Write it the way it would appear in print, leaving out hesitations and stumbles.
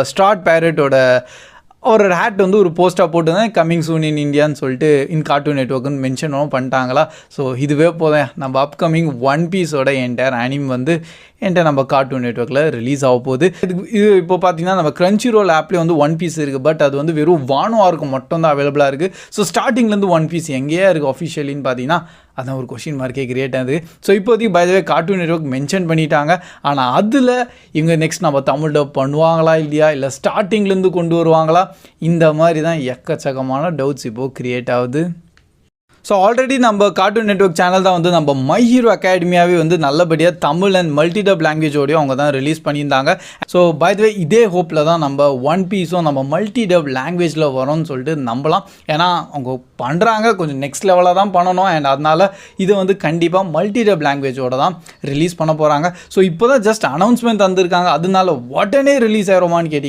Start பேரட்டோட ஒரு had வந்து ஒரு போஸ்ட்டாக போட்டுருந்தேன், கம்மிங் சூன் இன் இந்தியான்னு சொல்லிட்டு இன் கார்ட்டூன் நெட்வொர்க்குன்னு மென்ஷனும் பண்ணிட்டாங்களா. ஸோ இதுவே போதும், நம்ம அப்கமிங் ஒன் பீஸோட என்டையர் அனிம் வந்து நம்ம கார்ட்டூன் நெட்வொர்க்கில் ரிலீஸ் ஆக போகுது. இது இப்போ பார்த்தீங்கன்னா நம்ம கிரன்ச்சி ரோல் ஆப்லேயே வந்து ஒன் பீஸ் இருக்குது, பட் அது வந்து வெறும் வானோவாருக்கு மட்டும் தான் அவைலபிளாக இருக்குது. ஸோ ஸ்டார்டிங்லேருந்து ஒன் பீஸ் எங்கேயா இருக்குது அஃபிஷியலின்னு பார்த்தீங்கன்னா அதான் ஒரு கொஷின் மார்க்கே கிரியேட் ஆகுது. ஸோ இப்போதைக்கு by the way cartoon network mention பண்ணிட்டாங்க. ஆனால் அதில் இவங்க நெக்ஸ்ட் நம்ம தமிழ் டப் பண்ணுவாங்களா இல்லையா, இல்லை ஸ்டார்டிங்லேருந்து கொண்டு வருவாங்களா, இந்த மாதிரி தான் எக்கச்சக்கமான டவுட்ஸ் இப்போது கிரியேட் ஆகுது. ஸோ ஆல்ரெடி நம்ம கார்ட்டூன் நெட்வொர்க் சேனல் தான் வந்து நம்ம மை ஹீரோ அகாடமியாவே வந்து நல்லபடியாக தமிழ் அண்ட் மல்டிடப் லாங்குவேஜோடையும் அவங்க தான் ரிலீஸ் பண்ணியிருந்தாங்க. ஸோ பை த வே இதே ஹோப்பில் தான் நம்ம ஒன் பீஸும் நம்ம மல்டிடப் லாங்குவேஜில் வரோம்னு சொல்லிட்டு நம்பலாம். ஏன்னா அவங்க பண்ணுறாங்க, கொஞ்சம் நெக்ஸ்ட் லெவலாக தான் பண்ணணும். அண்ட் அதனால் இது வந்து கண்டிப்பாக மல்டிடப் லாங்குவேஜோட தான் ரிலீஸ் பண்ண போகிறாங்க. ஸோ இப்போ தான் ஜஸ்ட் அனௌன்ஸ்மெண்ட் தந்திருக்காங்க, அதனால உடனே ரிலீஸ் ஆகிருமான்னு கேட்டிங்க